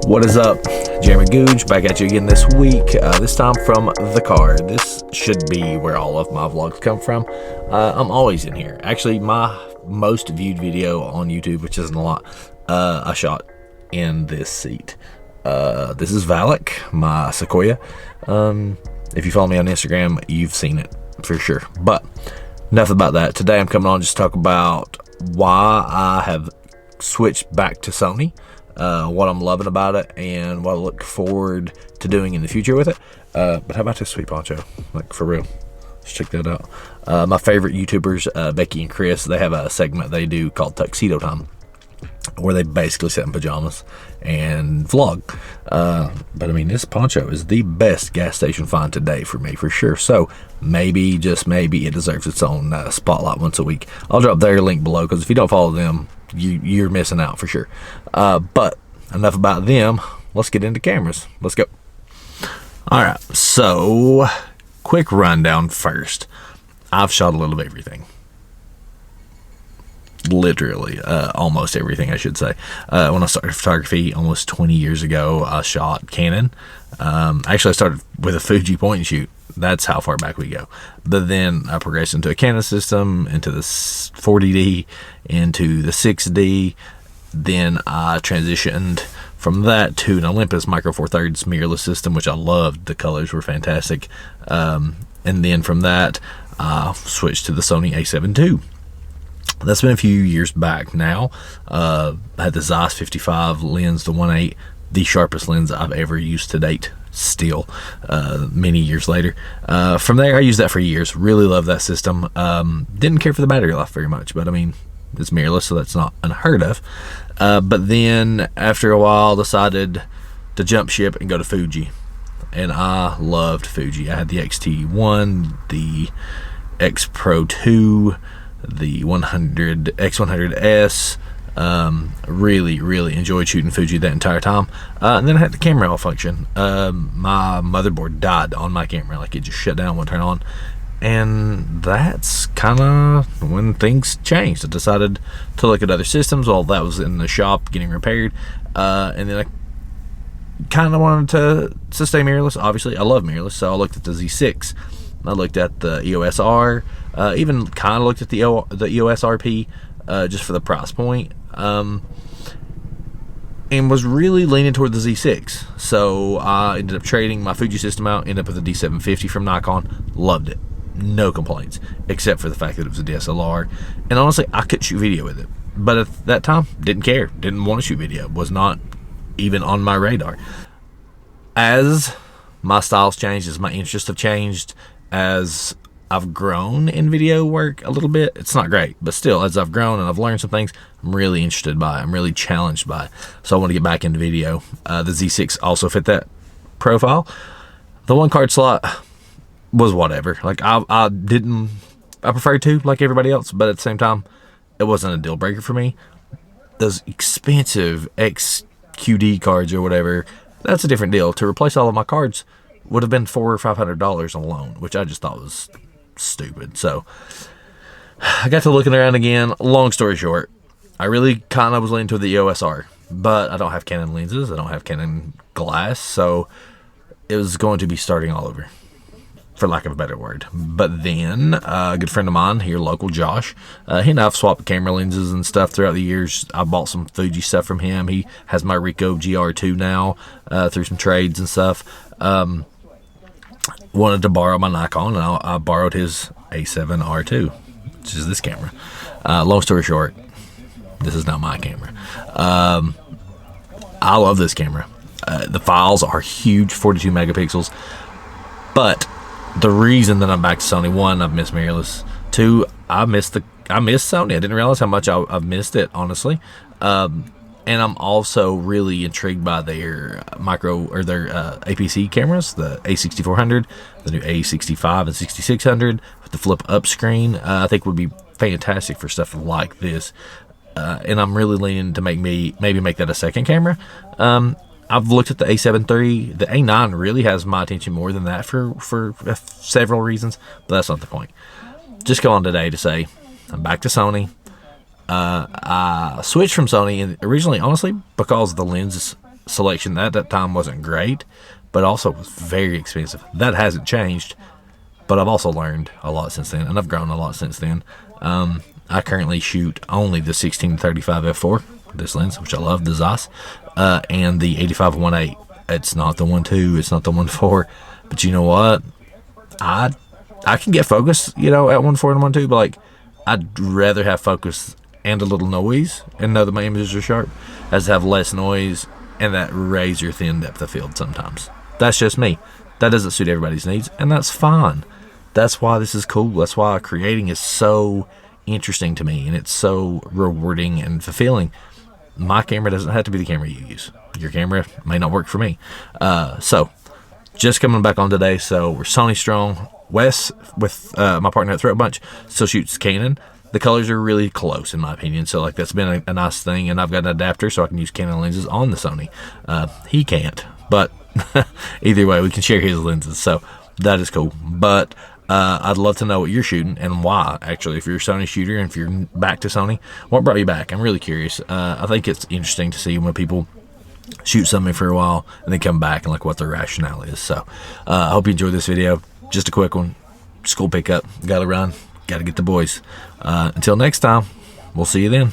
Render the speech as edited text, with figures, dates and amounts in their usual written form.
What is up? Jeremy Googe back at you again this week, this time from the car. This should be where all of my vlogs come from. I'm always in here. Actually, my most viewed video on YouTube, which isn't a lot, I shot in this seat. This is Valak, my Sequoia. If you follow me on Instagram, you've seen it for sure. But enough about that. Today I'm coming on just to talk about why I have switched back to Sony. What I'm loving about it and what I look forward to doing in the future with it. But how about this sweet poncho? Like, for real. Let's check that out. My favorite YouTubers, Becky and Chris, they have a segment they do called Tuxedo Time, where they basically sit in pajamas and vlog. But I mean, this poncho is the best gas station find today for me, for sure. So maybe, just maybe, it deserves its own spotlight once a week. I'll drop their link below, because if you don't follow them, you're missing out for sure. But enough about them. Let's get into cameras. Let's go. All right, so quick rundown first. I've shot a little of everything. Literally, almost everything, I should say. When I started photography almost 20 years ago, I shot Canon. Actually, I started with a Fuji point and shoot. That's how far back we go. But then I progressed into a Canon system, into the 40D, into the 6D. Then I transitioned from that to an Olympus Micro Four Thirds mirrorless system, which I loved. The colors were fantastic. And then from that, I switched to the Sony a7 II. That's been a few years back now. I had the Zeiss 55 lens, the 1.8, the sharpest lens I've ever used to date, still, many years later. From there, I used that for years. Really loved that system. Didn't care for the battery life very much, but I mean, it's mirrorless, so that's not unheard of. But then, after a while, decided to jump ship and go to Fuji. And I loved Fuji. I had the X-T1, the X Pro 2, the X100S. Really enjoyed shooting Fuji that entire time. And then I had the camera malfunction. My motherboard died on my camera. Like, it just shut down, wouldn't turn on. And that's kind of when things changed. I decided to look at other systems while that was in the shop getting repaired. And then I kind of wanted to stay mirrorless. Obviously, I love mirrorless, so I looked at the Z6. I looked at the EOS R, even kind of looked at the EOS RP, just for the price point, and was really leaning toward the Z6. So I ended up trading my Fuji system out, ended up with a D750 from Nikon. Loved it. No complaints, except for the fact that it was a DSLR. And honestly, I could shoot video with it. But at that time, didn't care. Didn't want to shoot video. Was not even on my radar. As my styles changed, as my interests have changed, as I've grown in video work a little bit, it's not great, but still, as I've grown and I've learned some things, I'm really interested by it. I'm really challenged by it. So I want to get back into video. The Z6 also fit that profile. The one card slot was whatever. Like, I preferred to, like everybody else, but at the same time, it wasn't a deal breaker for me. Those expensive XQD cards or whatever, that's a different deal. To replace all of my cards would have been $400 or $500 alone, which I just thought was stupid. So I got to looking around again. Long story short, I really kind of was leaning to the EOS R, but I don't have Canon lenses. I don't have Canon glass, so it was going to be starting all over, for lack of a better word. But then a good friend of mine here, local Josh, he and I have swapped camera lenses and stuff throughout the years. I bought some Fuji stuff from him. He has my Ricoh GR2 now, through some trades and stuff. Wanted to borrow my Nikon, and I borrowed his A7R2, which is this camera. Long story short, this is not my camera. I love this camera. The files are huge, 42 megapixels. But the reason that I'm back to Sony, one, I've missed mirrorless. Two, I missed Sony. I didn't realize how much I've missed it, honestly. And I'm also really intrigued by their their APC cameras, the A6400, the new A65 and 6600 with the flip up screen. I think would be fantastic for stuff like this. And I'm really leaning to maybe make that a second camera. I've looked at the A7 III. The A9 really has my attention more than that for several reasons, but that's not the point. Just go on today to say I'm back to Sony. I switched from Sony and originally, honestly, because the lens selection at that time wasn't great, but also was very expensive. That hasn't changed, but I've also learned a lot since then, and I've grown a lot since then. I currently shoot only the 16-35 f4, this lens, which I love, the Zeiss, and the 85-1.8. It's not the 1.2, it's not the 1.4, but you know what? I can get focus, at 1.4 and 1.2, but like, I'd rather have focus and a little noise and know that my images are sharp, as to have less noise and that razor thin depth of field sometimes. That's just me. That doesn't suit everybody's needs, and that's fine. That's why this is cool. That's why creating is so interesting to me, and it's so rewarding and fulfilling. My camera doesn't have to be the camera you use. Your camera may not work for me. So, just coming back on today, so we're Sony strong. Wes, with my partner at Throat Bunch, still shoots Canon. The colors are really close, in my opinion, so like that's been a nice thing, and I've got an adapter so I can use Canon lenses on the Sony. He can't, but either way, we can share his lenses, so that is cool. But I'd love to know what you're shooting and why, actually, if you're a Sony shooter and if you're back to Sony. What brought you back? I'm really curious. I think it's interesting to see when people shoot something for a while and then come back and like what their rationale is. So I hope you enjoyed this video. Just a quick one. School pickup. Gotta run. Gotta get the boys. Until next time, we'll see you then.